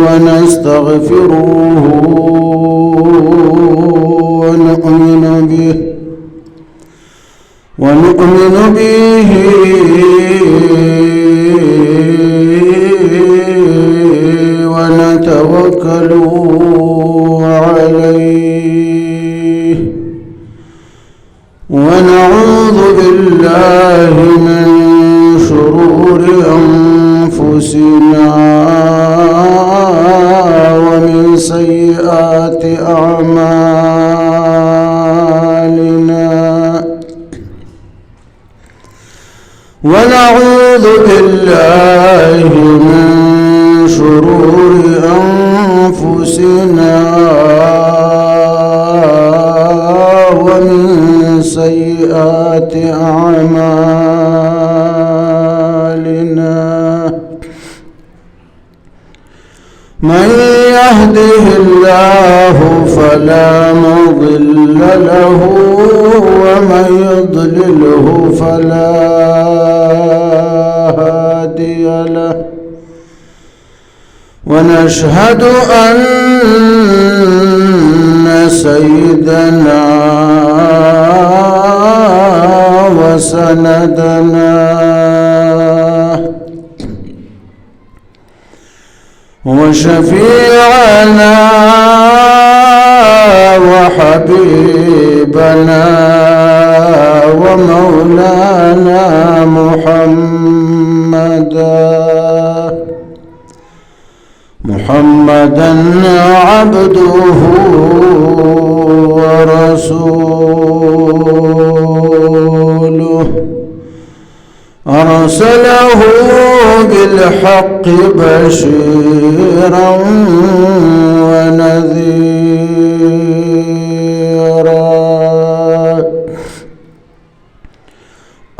ونستغفره ونؤمن به ونتوكل عليه ونعوذ بالله من شرور أنفسنا ومن سيئات أعمالنا ونعوذ بالله من شرور أنفسنا ومن سيئات أعمالنا من يهده الله فلا مضل له ومن يضلله فلا هادي له ونشهد أن سيدنا وسندنا وشفيعنا وحبيبنا ومولانا محمدا عبده ورسوله أرسله بالحق بشيرا ونذيرا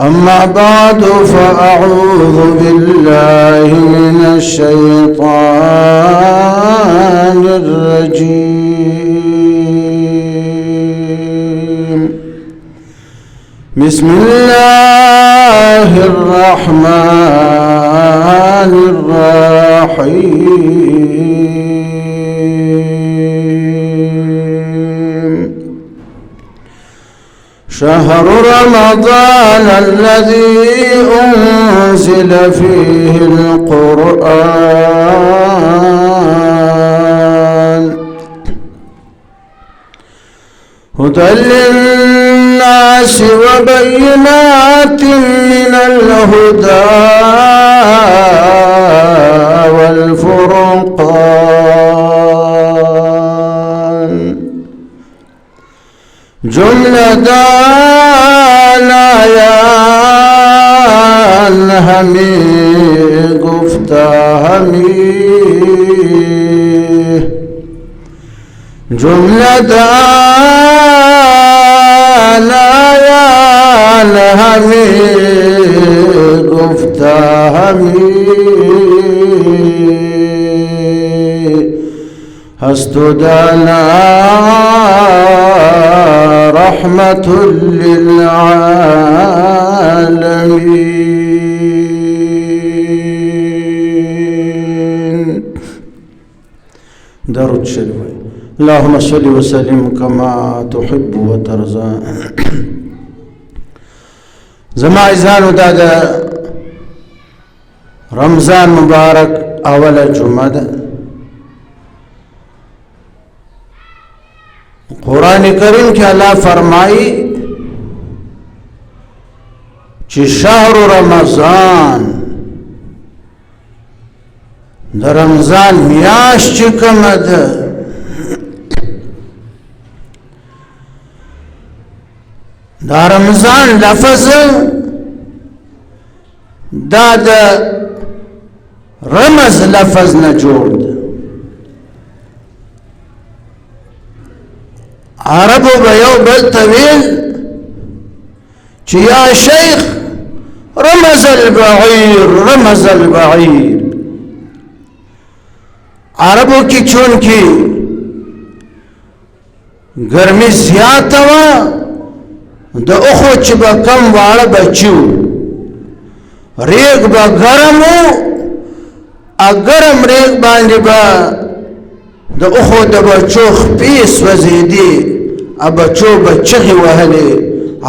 أما بعد فأعوذ بالله من الشيطان الرجيم بسم الله الرحمن الرحيم شهر رمضان الذي أنزل فيه القرآن هدى للناس وبينات من الهدى والفرقان جملة آيان همي گفتهمی جملة آیان همي گفتهمی هست دانا رحمة للعالمين. درود شريف. اللهم صل وسلم كما تحب وترضى. زما عزیزانو دا رمضان مبارک اول جمعه ده. قرآن کریم کې الله فرمایي چې شهر رمضان د رمضان میاشت چې کومه ده دا رمضان لفظ دا د رمز لفظ نه جوړ ده. عربو به یو بل طویل چې یا شیخ رمز البعیر رمز البعیر. عربو کی چون کی گرمی زیاده و د اخو چې به کم واړه بچو ریګ به ګرم و اگر امریک باندې با د اخو د بچو خپې سوځېدې بچو به چغې وهلې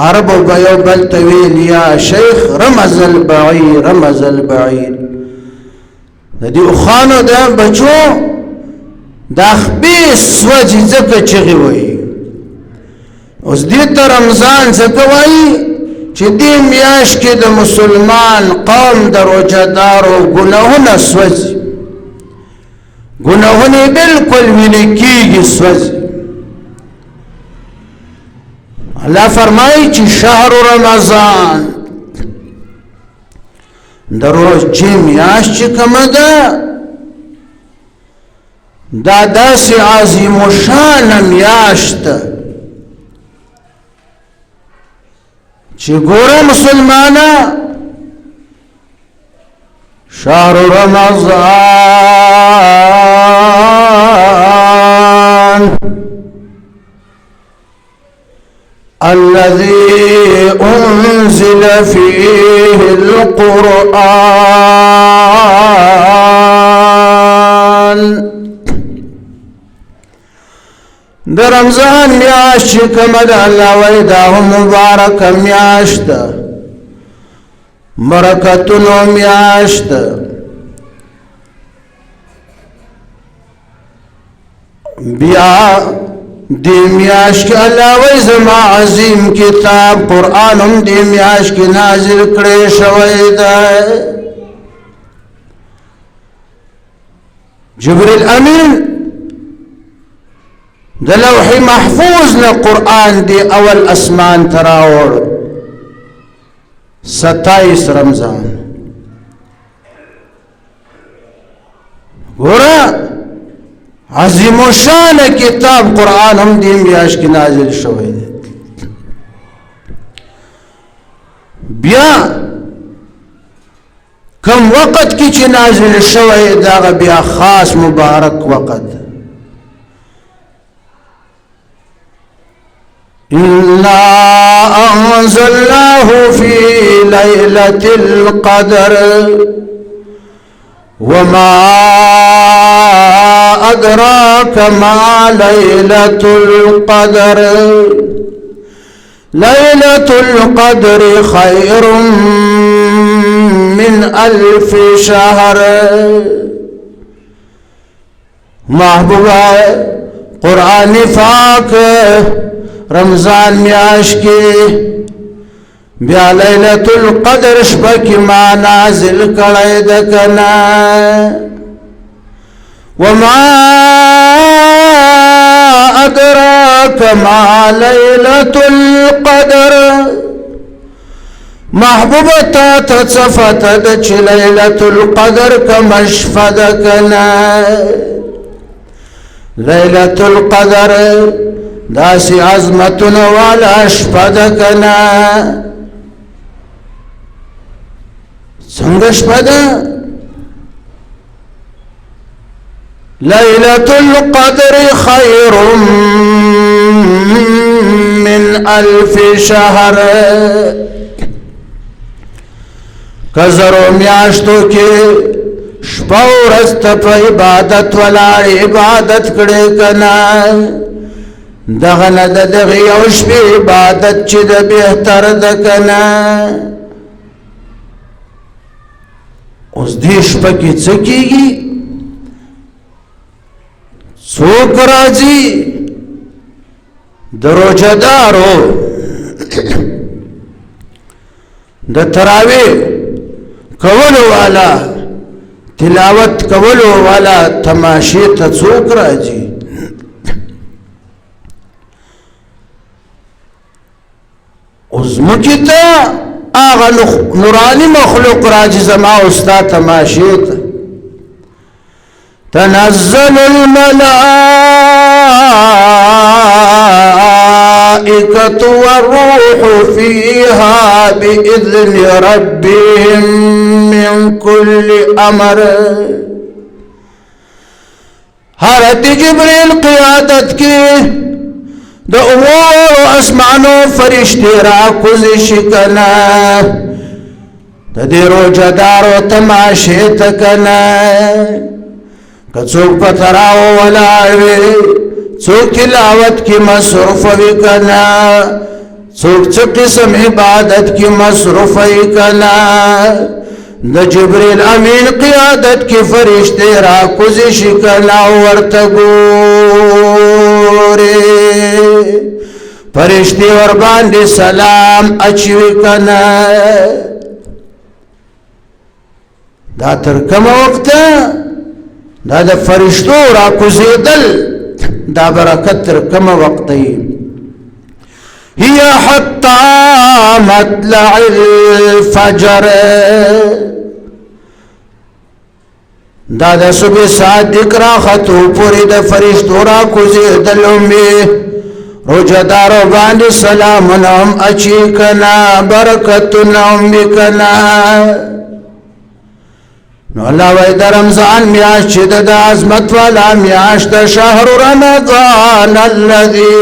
عربو به یو بل ته ویل یا شیخ رمز البعیر رمز البعیر د دې اوښانو د بچو دا خپې سوځي ځکه چغې وایي اوس دې ته رمضان ځکه وایي چې دې میاشت کې د مسلمان قوم د روژهدارو ګناهونه سوځي گناہونے بالکل ویلے کیگی سوزی اللہ فرمائی چی شہر رمضان در روز جی میاش چی کمدا دادا سی عظیم و شان میاشت چی گورا مسلمانا شهر رمضان الذي أنزل فيه القرآن در رمضان میاشت کمد اللہ ویدہ مبارک میاشت برکتونو میاشت بیا دی میاشت کی اللہ وی زما عظیم کتاب قرآن ہم دی میاشت کی نازل کرے شوید ہے جبریل امین دا لوح محفوظ نا قرآن دی اول اسمان تراوڑ 27 رمضان گورا عظیم و شان کتاب قرآن ہم دی میاش کی نازل شوئے بیا کم وقت کی چی نازل شوئے داغا بیا خاص مبارک وقت إنا أنزلناه في ليلة القدر وما أدراك ما ليلة القدر ليلة القدر خير من 1000 شهر محبوبہ قرآن پاک رمضان میاش کی بیا لیلت القدر شپہ کی ما نازل کڑے دکنا وما ادراک ما لیلت القدر محبوبتا تصفت دچ لیلت القدر کمشف دکنا لیلت القدر داسی عظمتن والا شپدکنا سنگ شپد لیلت القدر خیر من 1000 شهر کزرو میاشتو کے شپاو رست پا عبادت ولا عبادت کڑے کنا دغن دغی اوش پی عبادت چی دا بہتر دکنا اس دیش پا کی چکی گی سوک راجی دروجہ دارو دا تراوی کولو والا تلاوت کولو والا تماشی تا سوک راجی ازمکتا آغا نورانی مخلوق راجی زما استا تماشیت تنزل الملائکة والروح فيها بإذن ربهم من كل أمر حضرت جبریل قیادت کی دا اوور اسمانو فرشتی را کزش کنا تدې روجهدارو تماشې ته کنه که څوک په تراو ولاړ وي څوک تلاوت کې مصروف وي کنه څوک څه قسم عبادت کې مصروف وي کنه د جبريل امین قیادت کې فرشته را کوزي شي کنه ورته ګوري فرشته ور باندې سلام اچوي کنه دا تر کومه وخت دا د فرشتو را کوزیدل دا برکت تر کومه وخت دی هي حتى مطلع الفجر دا د صبح صادق را خطو پوری د فرشتو را کوزیدل می روجهدارو باندې سلام نام اچي کنا برکت نام کنا نو الله وای د رمضان میاشت چې د عظمت والا میاشت شهر رمضان الذي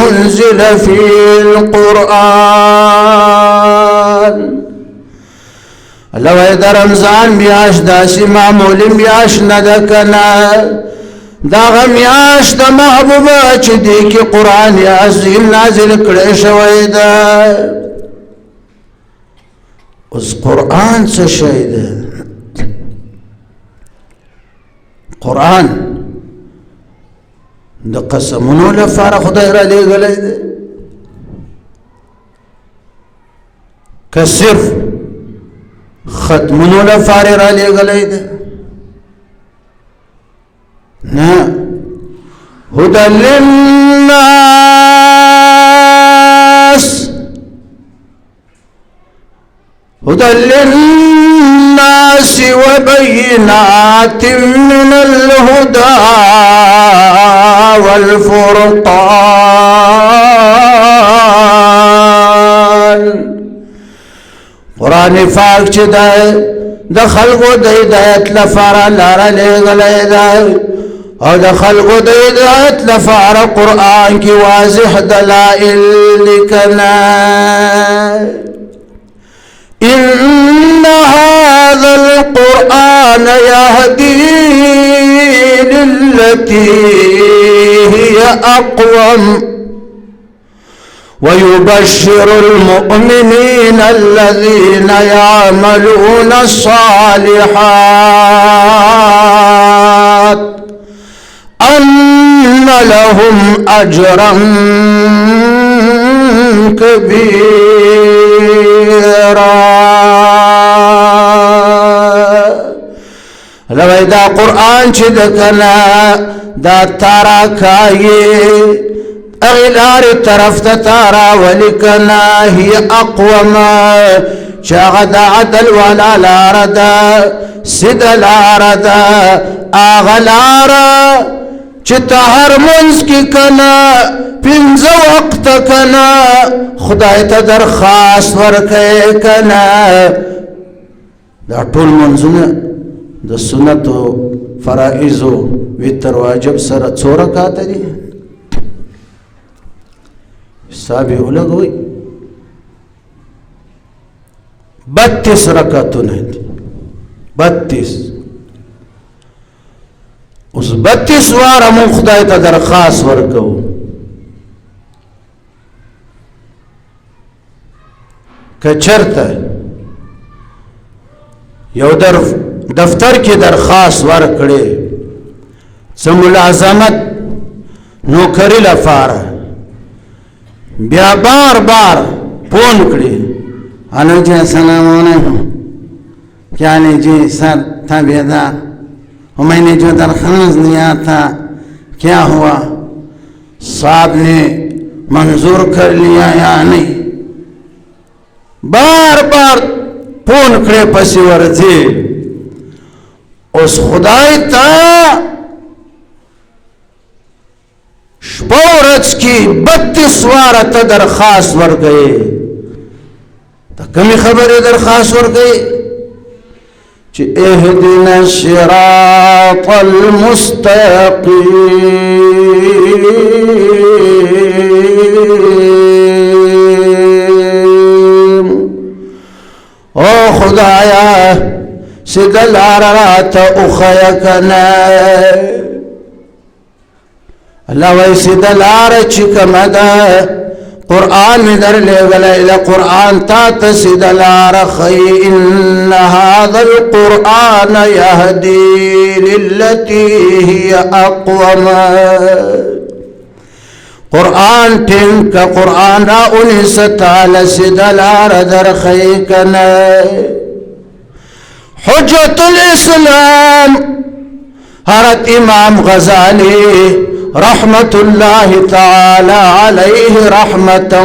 انزل فيه القرآن الله وای د رمضان میاشت داسې معمولی میاشت نه ده کنه داغه میاشت د محبوبه چې دی کې قرآن عظیم نازل کړی شوی ده اوس قرآن څه شی ده قرآن د قسمونو لپاره خدای را لېږلی دی که صرف ختمونو لپاره را لېږلی دی نه هدى للناس هدى للناس وبينات من الهدى والفرقان قرآن پاک چې د خلقو د هدایت لپاره لاره لېږلی دی او د خلقو د هدایت لپاره قرآن کې واضح دلائل لیکنا إن هذا القرآن يهدي للتي هي أقوم ويبشر المؤمنين الذين يعملون الصالحات أن لهم أجرا كبيرا لوی دا قرآن چې د کنا دا تارا کایي اغلار طرف ته تارا ولکنا هي اقوم چې هغه د عدل والا لار ده سد لار ده هغه لار چې ته هر منځ کې کنا پنځه وخت کنا خدای ته درخواست ورکړې کنا دا ټول منځونه د سنتو فرائضو وتر واجب سره څو رکعات دي حساب یې ولګوئ 32 رکعتونه دي 32 اوس 32 واره مون خدای ته درخواست ورکو که چرته یو دفتر کې درخواست ورکړي څه ملازمت نوکری لپاره بیا بار بار فون کړي الو جی السلام علیکم کیا نہیں جی سر تھا بیدا میں نے جو درخواست دیا تھا کیا ہوا صاحب نے منظور کر لیا یا نہیں بار بار فون کړي پسې ورځي اوس خدای ته شپه ورځ کې 32 واره ته درخواست ورکړي ته کومې خبرې درخواست ورکړي چې اهدنا الصراط المستقيم او خدایا سیده لار راتا اخیا کنا اللہ وی سیده لار چکم دا قرآن میں در لے گلے قرآن تا تسیده لار خی ان هذا القرآن یهدی للتی ہی اقوام قرآن ٹھنک قرآن را انیستال سیده لار در خی کنا حجت الاسلام حضرت امام غزالی رحمت اللہ تعالی علیہ رحمتا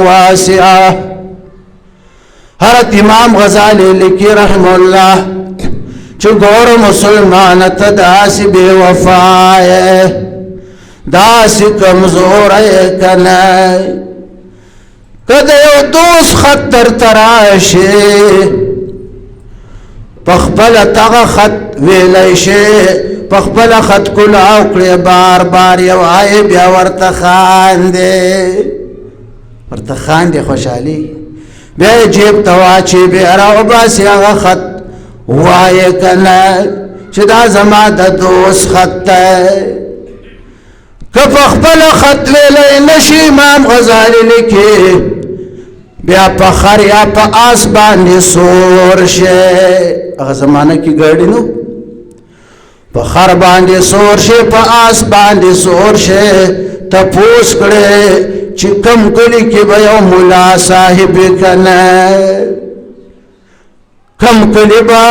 واسعہ حضرت امام غزالی لکی رحم اللہ چو گور مسلمان تداسی بے وفائے داسی کمزور کنائے کدیو دوست خطر تراشے پخبل تغا خط ویلیشے پخبل خط کلاو کلی بار بار یو آئی بیا ورتخان دے خوشحالی بیا جیب تواچی بیا راو باسی آغا خط وائی کنا چدا زما دا دوست خط که پخبل خط ویلی نشی امام غزالی لکی بیا پا خر یا پا آسبانی سور شے اگر زمانہ کی گاڑی نو پا خر باندی سور شے پا آسبانی سور شے تا پوس کڑے چی کم کلی کی بیو مولا صاحب کنا کم کلی با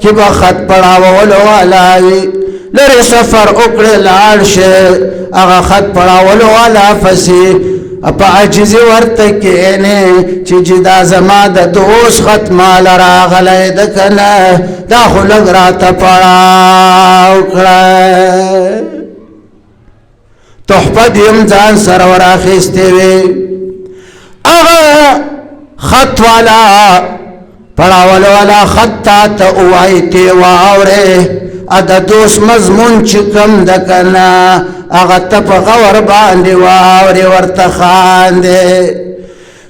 کی با خط پڑا ولو علاوی لری سفر اکڑے لار شے اگر خط پڑا ولو علا فسی اپا عجزی ورتکینے چی جدا زما دا دوست خط مال راغلے دکنا دا خلق راتا پڑاو کرے تحفہ دیم زان سرور آخیستے وے اغا خط والا پڑاول والا خط تا اوائی تیوا آورے ادا دوست مضمون چکم دکنا اغا تپ غور باندی واوری ورتخان دے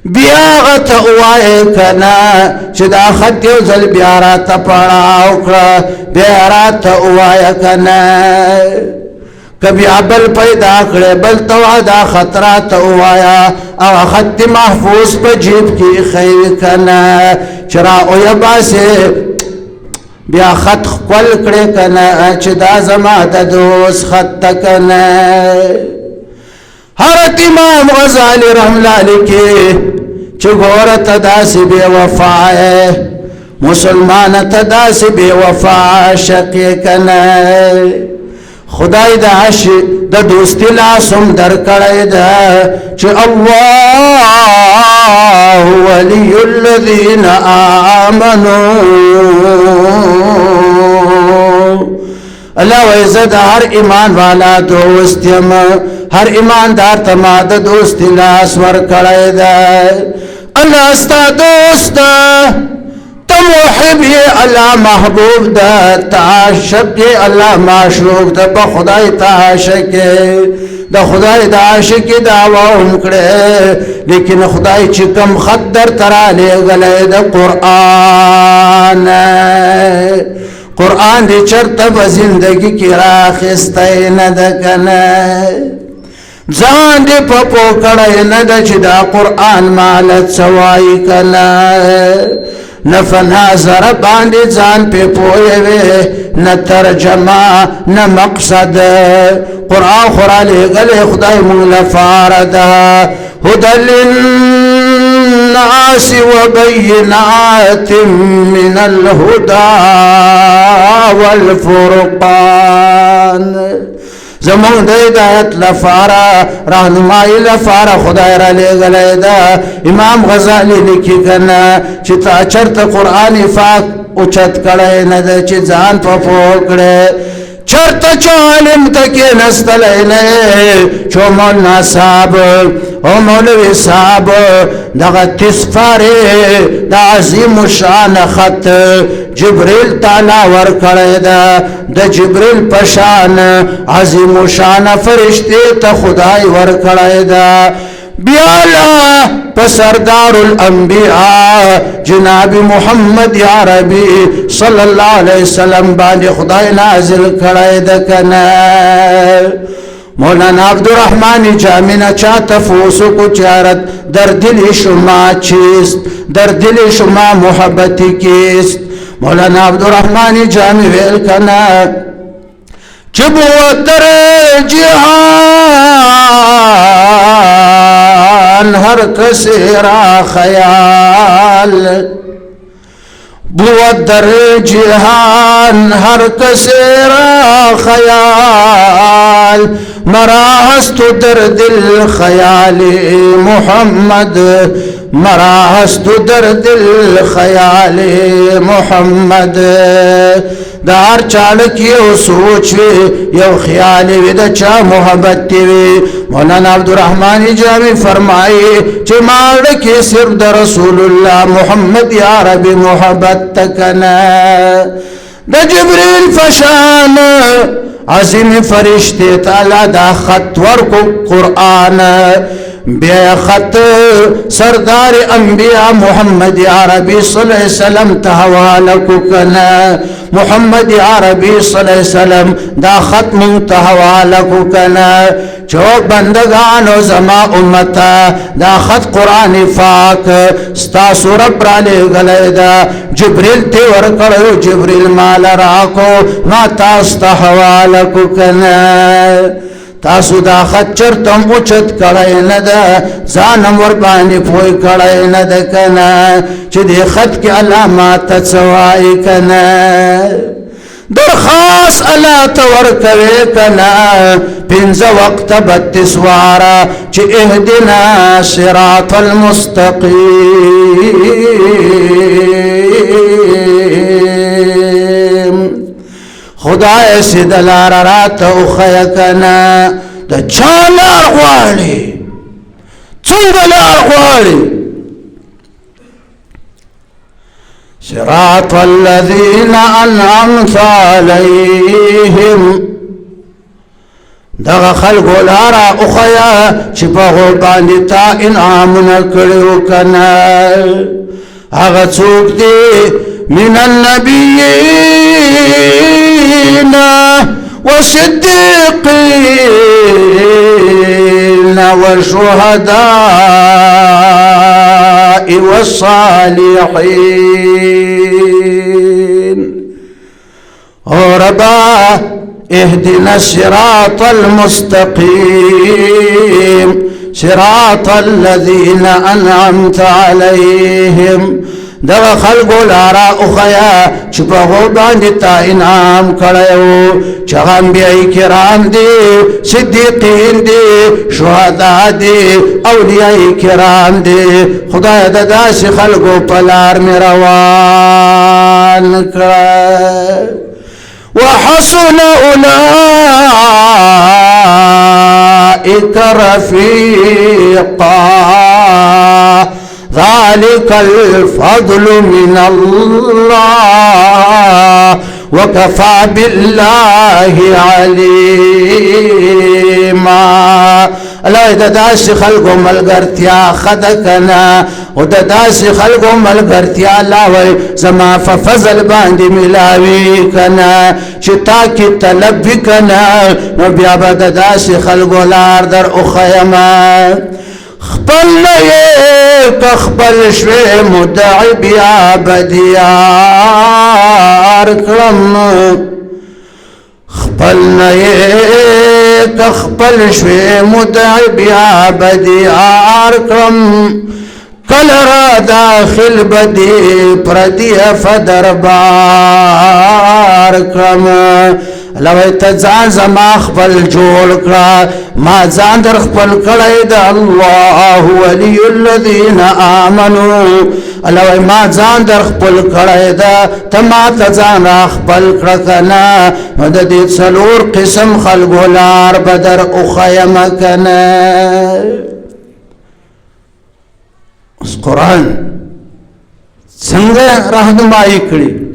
بیا اغا تا اوائی کنا چدا خط یو زل بیارا تا پڑاو کرا بیارا تا اوائی کنا کبھی عبل پیدا کرے بل توعدا خطرات اوایا اغا خط محفوظ پا جیب کی خیو کنا چرا اویا باسے بیا خط خپل کڑے کنا چدا زما دا دوست خط کنا حضرت امام غزالی رحم اللہ لکی چگورت داسی بے وفائے مسلمان تداسی بے وفا شقی کنا خدای دا عش دا دوستی لاسم در کڑی دا چه اللہ ولی الذین آمنوا اللہ وعزت ہر ایمان والا دوستیم ہر ایماندار تماد دوستی لاس ور کڑی دا اللہ استا دوست محبی اللہ محبوب دا تعاشق اللہ معشوق دا با خدای تعاشق دا خدای دا عاشق دعوی امکڑے لیکن خدای چکم خط در ترا لے گلے دا قرآن دی چرت با زندگی کی راخستے ندکنے زان دی پپو کڑے ند چدا قرآن مالت سوائی کنا نفنا زر باندی زان پی پوئے وے نہ ترجمہ نہ مقصد قرآن خورا لے گلے خدای مولا فاردا ہدى للناس وبینات من الہدى والفرقان زمان دا ہدایت لفارا رہنمائی لفارا خدای را لے گلے دا امام غزالی لکی کنا چتا چرت قرآن فاق اچت کڑے ند چی زان پا پوکڑے چرت چالم تکی نستلینے چو مولانا صاحب او مولوی صاحب دا تسفارے دا عظیم شان خط جبریل تعالی ور کڑے دا جبریل پشان عظیم شان فرشتے تا خدای ور کڑے دا بیالا پسردار الانبیاء جناب محمد عربی صلی اللہ علیہ وسلم باندې خدای نازل کړی د کنه مولانا عبدالرحمن جامی نه چا تفوس کو چارت در دل شما چیست در دل شما محبت کیست مولانا عبدالرحمن جامی ویل کنا چبو در جهان هر کسی را خیال بود در جهان هر کسی را خیال مراست در دل خیال محمد مراست در دل خیال محمد دار چالک یو سوچ وی یو خیال وی د چا محبت وی مولانا عبدالرحمن جامی فرمائے چه مالک صرف د رسول اللہ محمد عربی محبت تکنا د جبریل فشان عظیم فرشتے تعالی دا خط ورکو قرآن بے خط سردار انبیاء محمد عربی صلی اللہ علیہ وسلم تحوالکو کنا محمد عربی صلی اللہ علیہ وسلم دا خط منتحوالکو کنا چو بندگانو زما امتا دا خط قرآن پاک ستاسو رب را لے گلے دا جبریل تے ورکڑو جبریل مال راکو ما تاستا حوالکو کنا تاسو دا خط چرتم اوچت کڑای ندا زانم وربانی پوئی کڑای ندا کنا چی دی خط کی علامات تسوائی کنا درخواست اللہ تورکوے کنا پنز وقت 32 وارا چی اہدنا صراط المستقیم خدا ایسی دلار رات اخیا کنا دا چالار غواری چنگ لار غواری صراط الذین انعمت علیہم دغا خلقو لارا اخیا چپاغو باندی تا انعامنا کریو کنا اغا چوک دی من النبیین والصدیقین والشهداء والصالحین اور ربا اهدنا الصراط المستقيم صراط الذين أنعمت عليهم دغا خلقو لارا اخیا چپاغو باندی تا انعام کڑیو چغا انبیائی کرام دی صدیقین دی شہداء دی اولیائی کرام دی خدا دادا سی خلقو پلار میں روان کڑی وحسن أولئك رفيقا ذلك الفضل من الله وكفى بالله عليما اللہ دا داس خلقو ملگرتیا خدکنا و دا داس خلقو ملگرتیا اللہ وی زما ففضل باندی ملاوی کنا چتا کی طلب بھی کنا نو بیابا دا داس خلقو لار در اخیما خبل نیک اخبل شوی مدعی بیا بدیار کرم خبل نیک اخبل شوی مدعی بیا بدیار کرم کل را داخل بدی پردی فدربار کرم لوی تزان زما خپل جوړ کړه ما ځان در خپل کړی د الله ولی الذین آمنوا لوی ما ځان در خپل کړی دا تما تزان خپل کړه کنا نو د دې څلور قسم خلکو لار بدر او خیم کنا اس قرآن څنګه راهنمایي کړي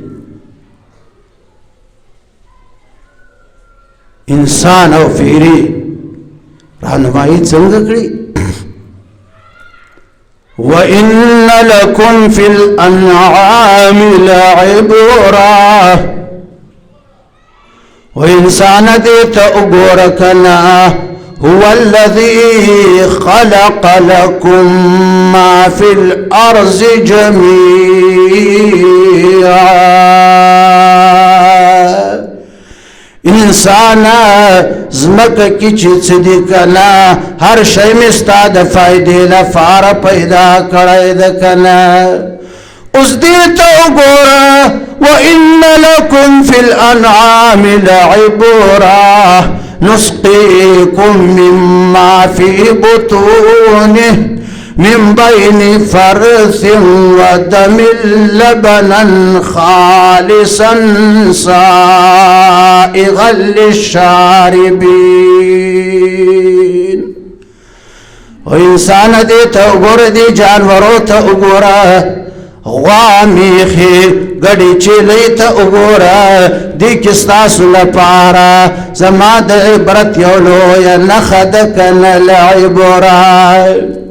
انسان او فیری رہنمائی څنګه کړی وإن لكم في الأنعام لعبرة وإنسان ديت أقوركنا هو الذي خلق لكم ما في الأرض جميعا انسانا زمکه کی چې څه دي کنه هر شی مې ستا د فایدې لپاره پیدا کړی ده کنه اوس دې ته وګوره وإن لكم في الأنعام لعبرة نسقيكم مما في بطونه من بين فرث ودم لبنا خالصا سائغا للشاربين وإنسان دي تأغور دي جانورو تأغور غوامیخی گڑی چیلی تأغور دی کستاسو لپارا زماد عبرت یولو یا نخدکن لعبرات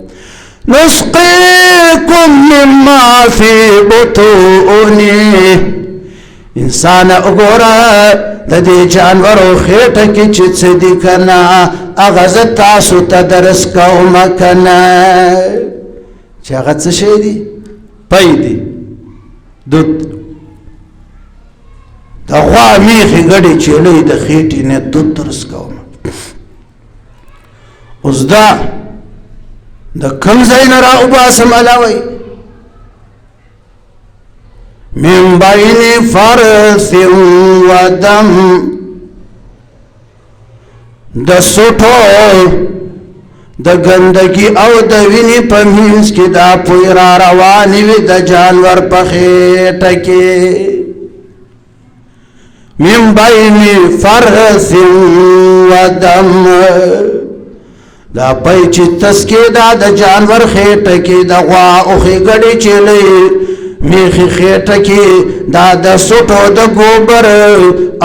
نسقيكم مما في بطونه انسان اگورا دا دی جانورو خیٹا کی چیت سے دی کنا اغزت تاسو تدرس کوم کنا چه اغت سشی دی؟ پای دی دود دا غوا میخی گڑی چیلی دا خیٹی نے دود درس کوم اس دا د کم ځای نه راوباسم علاوی من بین فرث و دم د سوټو د ګندګي او د وینې په منځ کې دا پوی را روانې وي د جانور په خېټه کې من بین فرث و دم دا پای چې تسکې دا د جانور خېټه کې د غوا اوخې ګډې چیلې میخې خېټه کې دا د سوټو د ګوبر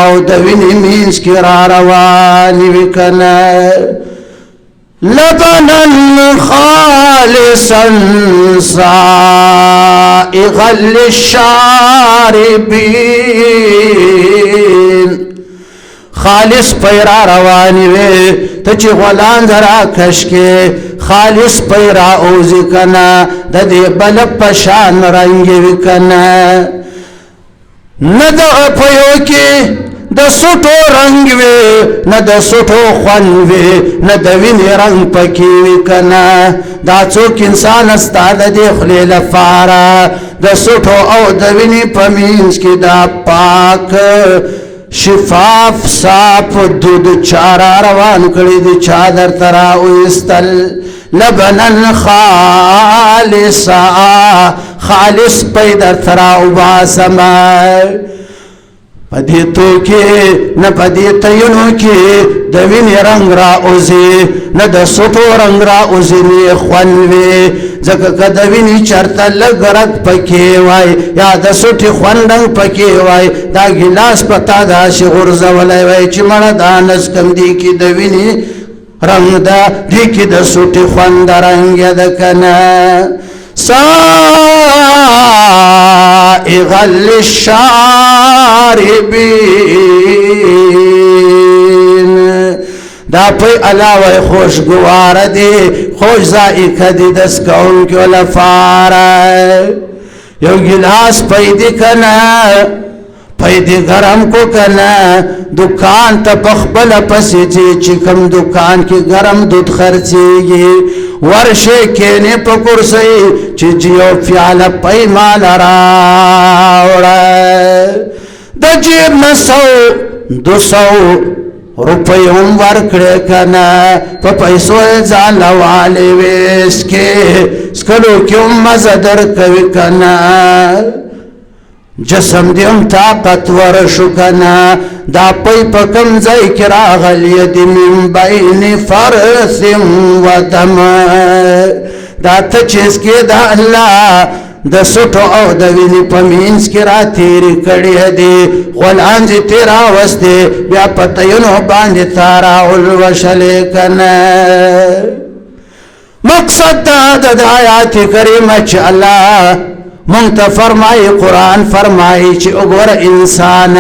او د وینې مینځ کې را روانې وي کنه لبنا خالصا سائغا للشاربين خالص پیرا روانی وی تچی غلان ذرا کشکے خالص پیرا اوزی کنا دا دی بلب پشان رنگی وی کنا ندا پیو کی دا سوٹو رنگ وی ندا سوٹو خون وی ندا وینی رنگ پکی وی کنا دا چوک انسان استاد دی خلی لفارا دا سوٹو او دا وینی پمینس کی دا پاک شفاف صاف دود چارا روان کړی دی چادر ترا وستل لبنن خالصا خالص پیدا ترا وباسما پدې تو کې نه پدې تینو کې د وینې رنگ را اوزي نه د سوټو رنگ را اوزي نه خوانوي ځکه کده وینې چرته لګرک پکې وای یا د سوټي خوندنګ پکې وای دا ګلاس پتا دا شغور زولای وای چې مړه دانس کم دی کې د وینې رنگ دا دی کې د سوټي خوند رنگ د کنه سائغا للشاربين دا پی علاوه خوشگوار دی خوش ذائقه دی دس کون کیو لفارا یو گلاس پیدی کنا پیدی گرم کو کنا دکان تا پخبل پسی چی چکم دکان کی گرم دود خرچیگی ورشے کینے پکرسی چی جیو فیال پی مال راوڑا دا جیب نسو 200 روپیوں ورکڑے کنا پا پیسو ځان لوالی ویسکے سکلو کیوں مزدر کوي کنا جسم دیم طاقت ورشو کنا دا پی پا کم زی کرا غلی دی من بین فرث و دم دا تچیز کی دا اللہ دا سوٹو او دا وینی پا مینس کی را تیری کڑی دی غلانزی تیرا وستی بیا پا تینو باندی تارا علوشلی کنا مقصد دا آیات کریمه چې الله مونږ ته فرمایي قرآن فرمایي چې وګوره انسان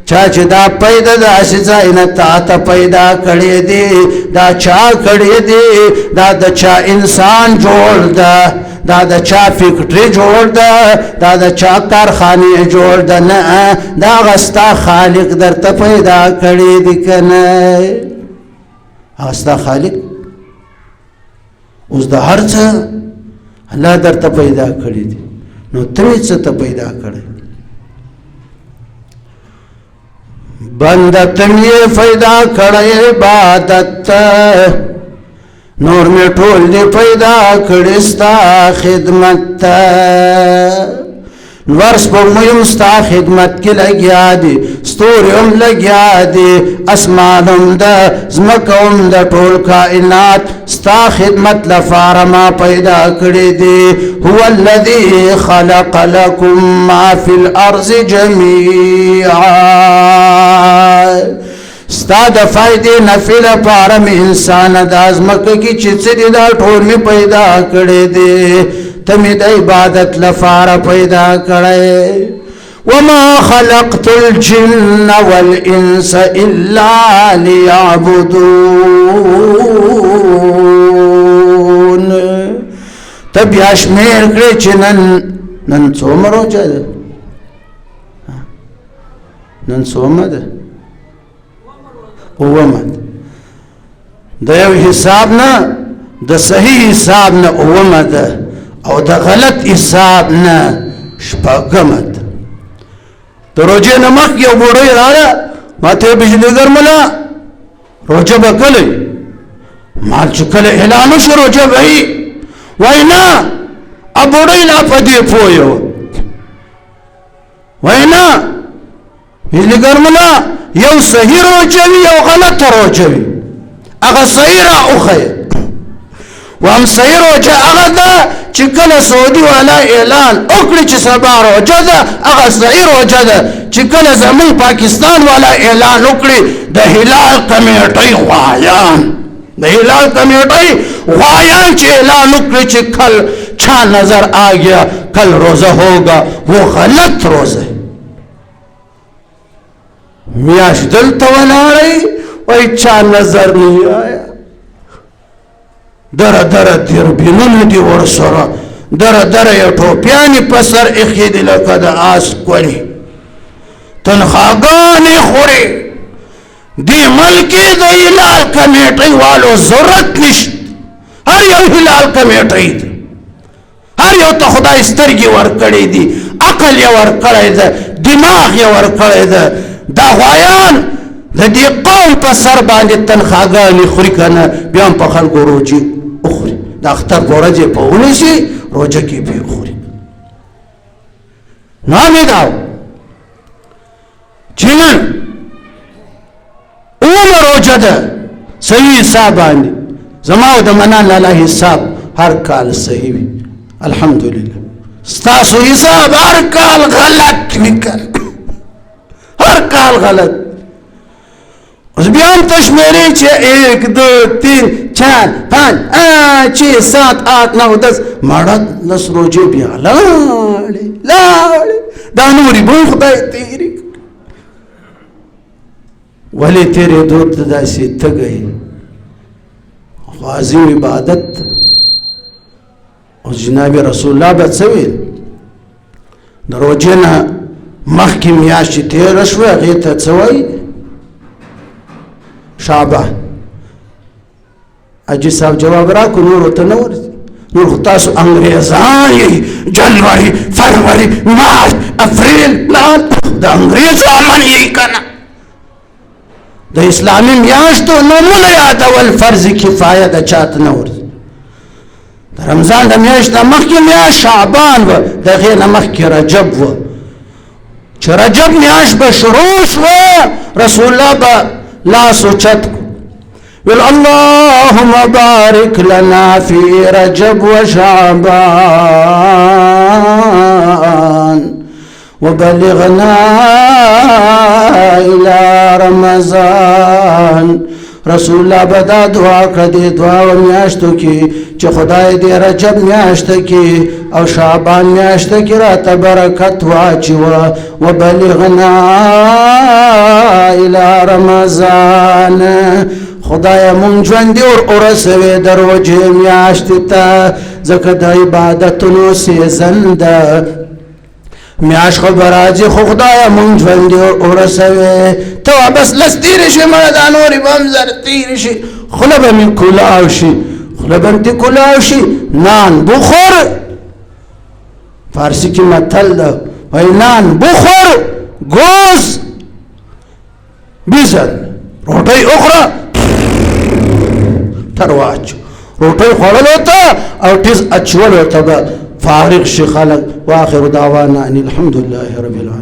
چا چې دا پیدا داسې ځای نه تا ته پیدا کړی دی دا چا کړی دی دا د چا انسان جوړ ده دا د چا فکټري جوړ ده دا د چا کارخانه جوړ ده نه دا غستا خالق درته پیدا کړی دی کنه غستا خالق اوس د هر څه الله درته پیدا کړی دی نو ترې څه ته پیدا کړی بنده تم یې پیدا کړی عبادت نور میں ٹول دے پیدا کڑستا خدمت تا ورس پر میم ستا خدمت کی لگیا دی ستوریم لگیا دی اسمانم دا زمکم دا ٹول کائنات ستا خدمت لفارما پیدا کڑی دی هو الذی خلق لکم ما فی الارض جمیعا ستا د فائدې نفع لپاره مې انسان د ازمکه کې چې څه دي دا ټول مې پیدا کړی دی ته مې د عبادت لپاره پیدا کړی وما خلقت الجن والانس الا ليعبدون ته بیا شمېر کړې چې نن څومره روژه ده نن څومره ده اومد د یو حساب نه د صحیح حساب نه اومد او د غلط حساب نه شپږمد د روژې نه مخکې یو بوډۍ راغله ما ته بجلیګر ملا روژه به کله ما چې کله اعلان وشو روژه به وي وایي نه بوډۍ لا په دې پوه وه وایي نه بجلیګر ملا یو صحیح روجه وي یو غلط روجه وي هغه صحیح راوښیه وهم صحیح روجه هغه ده چې کله سعودي والا اعلان وکړي چې سبا روجه ده هغه صحیح روجه ده چې کله زموږ پاکستان والا اعلان وکړي د هلال کمیټۍ غوایان د هلال کمیټۍ غوایان چې اعلان وکړي چې کل چا نظر آ گیا کل روزه ہوگا وہ غلط روزه میاش دلتا ولاړی وای چا نظر نہیں آیا در در دربینون دی ورسره در در یو ټوپیانی په سر ایښي دي لکه د آس کونې تنخواګانې خوري دې ملک د هلال کمیټۍ والو ضرورت نشته هر یو هلال کمیټۍ ده هر یو ته خدای سترګې ورکړې دي عقل یې ورکړی ده دماغ یې ورکړی ده دا غوایان د دې قوم په سر باندې تنخواګانې خوري که نه بیا هم په خلکو روجې وخوري د اختر په ورځ یې په ونیسي روجه کې پې وخوري نو همې دا چې نن اومه روجه ده صحیح حساب باندې زما او د منان لالا حساب هر کال صحیح وي الحمدلله ستاسو حساب هر کال غلط نکل ہر کال غلط اس بیان تشمیری چھے 1 2 3 4 5 6 7 8 9 10 مارا 10 روجے بیان لاڑے لاڑے دانوری بھون خدای تیری ولی تیرے دوت دا سی تگئی عظیم عبادت اور جناب رسول اللہ بات سویل در روجینا مخی میاشتی تیر شوی غیتا چوئی شعبان اجی صاحب جواب را کو نور ہوتا نور نور خطاسو انگریزان جنوری فروری مارچ افریل لال دا انگریزو امن یہی کنا دا اسلامی میاشتو نمون یاد اول فرض کفایه دا چات نور دا رمضان دا میاشت مخی میاشت شعبان و دا غیر مخی رجب و چه رجب میاش به شروع شو رسول الله با لاس اوچت ویل اللهم بارک لنا فی رجب و شعبان وبلغنا الى رمضان رسول الله بدا دعا کړه دعا و میاشتو کې چې خدای دې رجب میاشت کې او شعبان میاشت کې راته برکت واچوه وبلغنا الى رمضان خدای مونږ ژوندي ورسوي در وجه میاشت ته ځکه د عبادتونو سیزن ده میاش خو براځي خو خدای مونږ ژوندي ورسوي ته بس لس تېرې شي مړه دا نورې به هم زر تېرې شي خوله به مې کلاو شي خوله به مې کلاو شي نان بخور فارسی کې متل ده وایي نان بخور گوز بزن روټۍ اخره تر واچو روټۍ خوړلو ته او ټیز اچولو ته به فارغ شي خلک واخر دعوانا ان الحمد لله رب العالمين